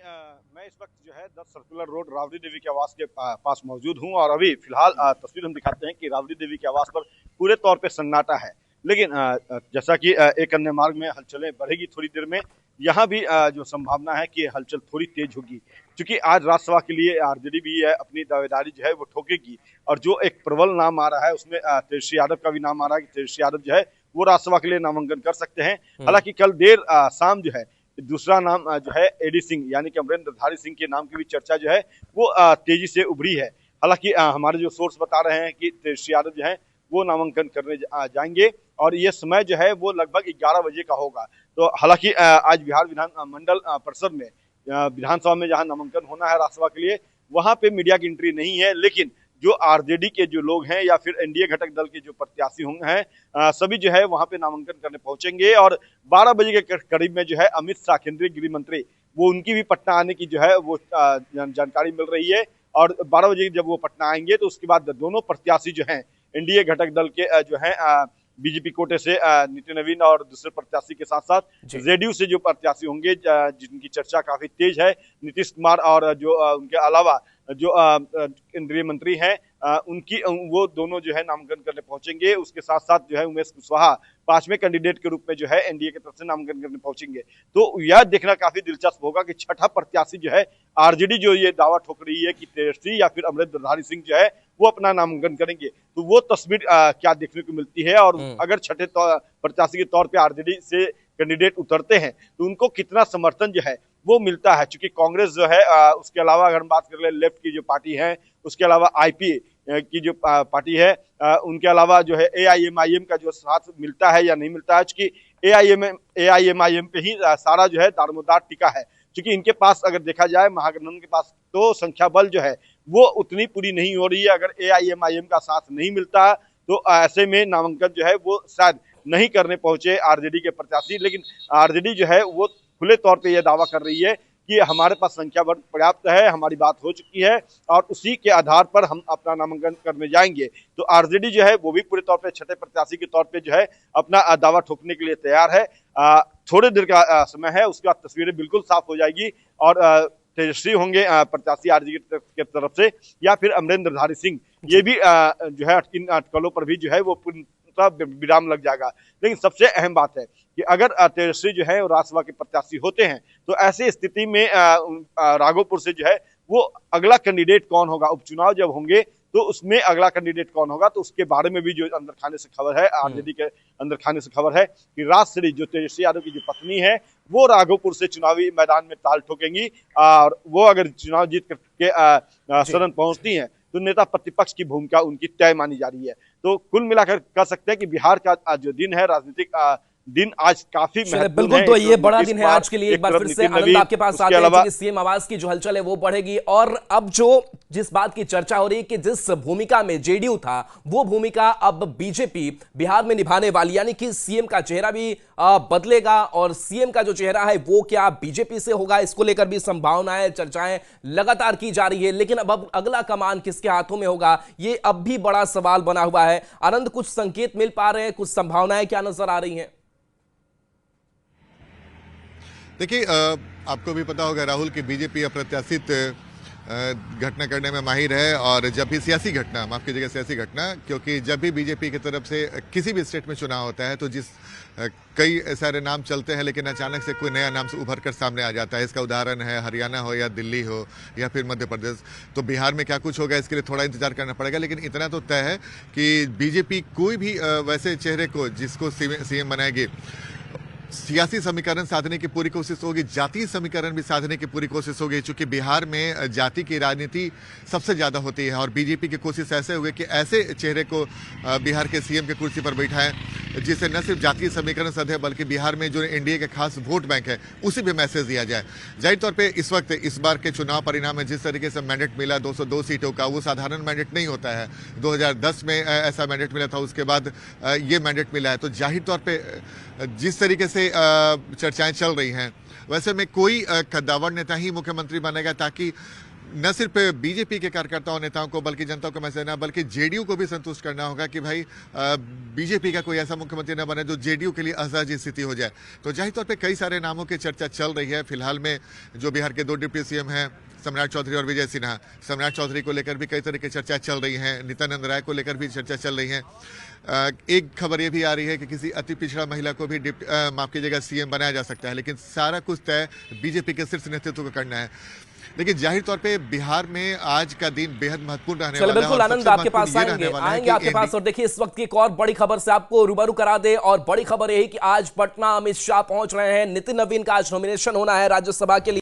मैं इस वक्त जो है 10 सर्कुलर रोड राबड़ी देवी के आवास के पास मौजूद हूं और अभी फिलहाल तस्वीर हम दिखाते हैं कि राबड़ी देवी के आवास पर पूरे तौर पे सन्नाटा है। लेकिन जैसा कि एक अन्य मार्ग में हलचलें बढ़ेगी थोड़ी देर में, यहाँ भी जो संभावना है कि हलचल थोड़ी तेज होगी, क्योंकि आज राज्यसभा के लिए आरजेडी भी है अपनी दावेदारी जो है वो ठोकेगी। और जो एक प्रबल नाम आ रहा है उसमें तेजस्वी यादव का भी नाम आ रहा है कि तेजस्वी यादव जो है वो राज्यसभा के लिए नामांकन कर सकते हैं। हालांकि कल देर शाम जो है दूसरा नाम जो है एडी सिंह यानी कि अमरिंदरधारी सिंह के नाम की भी चर्चा जो है वो तेजी से उभरी है। हालांकि हमारे जो सोर्स बता रहे हैं कि तेजस्वी यादव जो है वो नामांकन करने जाएंगे और ये समय जो है वो लगभग 11 बजे का होगा। तो हालांकि आज बिहार विधान मंडल परिषद में विधानसभा में जहां नामांकन होना है राज्यसभा के लिए, वहां पे मीडिया की एंट्री नहीं है। लेकिन जो आरजेडी के जो लोग हैं या फिर एनडीए घटक दल के जो प्रत्याशी होंगे हैं सभी जो है वहां पे नामांकन करने पहुंचेंगे। और 12 बजे के करीब में जो है अमित शाह केंद्रीय गृह मंत्री वो उनकी भी पटना आने की जो है वो जानकारी मिल रही है। और 12 बजे जब वो पटना आएंगे तो उसके बाद दोनों प्रत्याशी जो हैं एनडीए घटक दल के जो है बीजेपी कोटे से नितिन नवीन और दूसरे प्रत्याशी के साथ साथ जेडीयू से जो प्रत्याशी होंगे जिनकी चर्चा काफी तेज है, नीतीश कुमार और जो उनके अलावा जो केंद्रीय मंत्री हैं उनकी वो दोनों जो है नामांकन करने पहुंचेंगे। उसके साथ साथ जो है उमेश कुशवाहा 5वें कैंडिडेट के रूप में जो है एनडीए की तरफ से नामांकन करने पहुंचेंगे। तो यह देखना काफी दिलचस्प होगा कि छठा प्रत्याशी जो है आरजेडी जो ये दावा ठोक रही है कि तेजस्वी या फिर अमरिंदरधारी सिंह जो है वो अपना नामांकन करेंगे, तो वो तस्वीर क्या देखने को मिलती है। और अगर छठे प्रत्याशी के तौर पर आरजेडी से कैंडिडेट उतरते हैं तो उनको कितना समर्थन जो है वो मिलता है। चूंकि कांग्रेस जो है उसके अलावा अगर हम बात कर ले लेफ्ट की जो पार्टी है, उसके अलावा आईपीए की जो पार्टी है, उनके अलावा जो है एआईएमआईएम का जो साथ मिलता है या नहीं मिलता है, क्योंकि एआईएमआईएम पे ही सारा जो है दारोमदार टिका है। क्योंकि इनके पास अगर देखा जाए महागठबंधन के पास तो संख्या बल जो है वो उतनी पूरी नहीं हो रही है। अगर एआईएमआईएम का साथ नहीं मिलता तो ऐसे में नामांकन जो है वो शायद नहीं करने पहुंचे आरजेडी के प्रत्याशी। लेकिन आरजेडी जो है वो खुले तौर पे यह दावा कर रही है कि हमारे पास संख्या बल पर्याप्त है, हमारी बात हो चुकी है और उसी के आधार पर हम अपना नामांकन करने जाएंगे। तो आरजेडी जो है वो भी पूरे तौर पे छठे प्रत्याशी के तौर पे जो है अपना दावा ठोकने के लिए तैयार है। थोड़े देर का समय है, उसके बाद तस्वीरें बिल्कुल साफ हो जाएगी और तेजस्वी होंगे प्रत्याशी आरजेडी की तरफ से या फिर अमरिंदरधारी सिंह, ये भी जो है इन अटकलों पर भी जो है वो विराम लग जाएगा। लेकिन सबसे अहम बात है कि अगर तेजस्वी जो है राज्यसभा के प्रत्याशी होते हैं तो ऐसी स्थिति में राघोपुर से जो है वो अगला कैंडिडेट कौन होगा, उपचुनाव जब होंगे तो उसमें अगला कैंडिडेट कौन होगा, तो उसके बारे में भी जो अंदर खाने से खबर है, आरजेडी के अंदर खाने से खबर है कि राजश्री जो तेजस्वी यादव की जो पत्नी है वो राघोपुर से चुनावी मैदान में ताल ठोकेंगी। और वो अगर चुनाव जीत करके सदन पहुंचती हैं तो नेता प्रतिपक्ष की भूमिका उनकी तय मानी जा रही है। तो कुल मिलाकर कह सकते हैं कि बिहार का जो दिन है राजनीतिक दिन आज काफी महत्वपूर्ण बिल्कुल है। तो ये बड़ा दिन है आज के लिए। एक बार फिर से आनंद आपके पास आते हैं कि सीएम आवास की जो हलचल है वो बढ़ेगी और अब जो जिस बात की चर्चा हो रही है कि जिस भूमिका में जेडीयू था वो भूमिका अब बीजेपी बिहार में निभाने वाली, यानी कि सीएम का चेहरा भी बदलेगा और सीएम का जो चेहरा है वो क्या बीजेपी से होगा, इसको लेकर भी संभावनाएं चर्चाएं लगातार की जा रही है। लेकिन अब अगला कमान किसके हाथों में होगा ये अब भी बड़ा सवाल बना हुआ है। आनंद, कुछ संकेत मिल पा रहे हैं, कुछ संभावनाएं क्या नजर आ रही हैं? देखिए, आपको भी पता होगा राहुल कि बीजेपी अप्रत्याशित घटना करने में माहिर है। और जब भी सियासी घटना, माफ कीजिएगा सियासी घटना, क्योंकि जब भी बीजेपी की तरफ से किसी भी स्टेट में चुनाव होता है तो कई सारे नाम चलते हैं लेकिन अचानक से कोई नया नाम से उभर कर सामने आ जाता है। इसका उदाहरण है हरियाणा हो या दिल्ली हो या फिर मध्य प्रदेश। तो बिहार में क्या कुछ होगा इसके लिए थोड़ा इंतजार करना पड़ेगा। लेकिन इतना तो तय है कि बीजेपी कोई भी वैसे चेहरे को जिसको सीएम बनाएगी, सियासी समीकरण साधने की पूरी कोशिश होगी, जातीय समीकरण भी साधने की पूरी कोशिश होगी। चूंकि बिहार में जाति की राजनीति सबसे ज्यादा होती है और बीजेपी की कोशिश ऐसे हुई कि ऐसे चेहरे को बिहार के सीएम के कुर्सी पर बैठाएं जिससे न सिर्फ जातीय समीकरण सधे बल्कि बिहार में जो एनडीए के खास वोट बैंक है उसे भी मैसेज दिया जाए। जाहिर तौर पर इस वक्त इस बार के चुनाव परिणाम में जिस तरीके से मैंडेट मिला 202 सीटों का, वो साधारण मैंडेट नहीं होता है। 2010 में ऐसा मैंडेट मिला था, उसके बाद ये मैंडेट मिला है। तो जाहिर तौर पर जिस तरीके से चर्चाएं चल रही हैं वैसे में कोई कद्दावर नेता ही मुख्यमंत्री बनेगा ताकि न सिर्फ बीजेपी के कार्यकर्ताओं नेताओं को बल्कि जनता को मैसेज देना, बल्कि जेडीयू को भी संतुष्ट करना होगा कि भाई बीजेपी का कोई ऐसा मुख्यमंत्री न बने जो जेडीयू के लिए असहज स्थिति हो जाए। तो जाहिर तौर पे कई सारे नामों की चर्चा चल रही है। फिलहाल में जो बिहार के 2 डिप्टी सीएम हैं, सम्राट चौधरी और विजय सिन्हा, सम्राट चौधरी को लेकर भी कई तरह की चर्चा चल रही है, नित्यानंद राय को लेकर भी चर्चा चल रही है। एक खबर ये भी आ रही है कि किसी अति पिछड़ा महिला को भी माफ कीजिएगा सीएम बनाया जा सकता है, लेकिन सारा कुछ तय बीजेपी के शीर्ष नेतृत्व को करना है। लेकिन जाहिर तौर पे बिहार में आज का दिन बेहद महत्वपूर्ण रहने वाला है। बिल्कुल आनंद, आपके पास आएंगे आपके पास। और देखिए इस वक्त की एक और बड़ी खबर से आपको रूबरू करा दे, और बड़ी खबर यही कि आज पटना अमित शाह पहुंच रहे हैं। नितिन नवीन का आज नॉमिनेशन होना है राज्यसभा के लिए।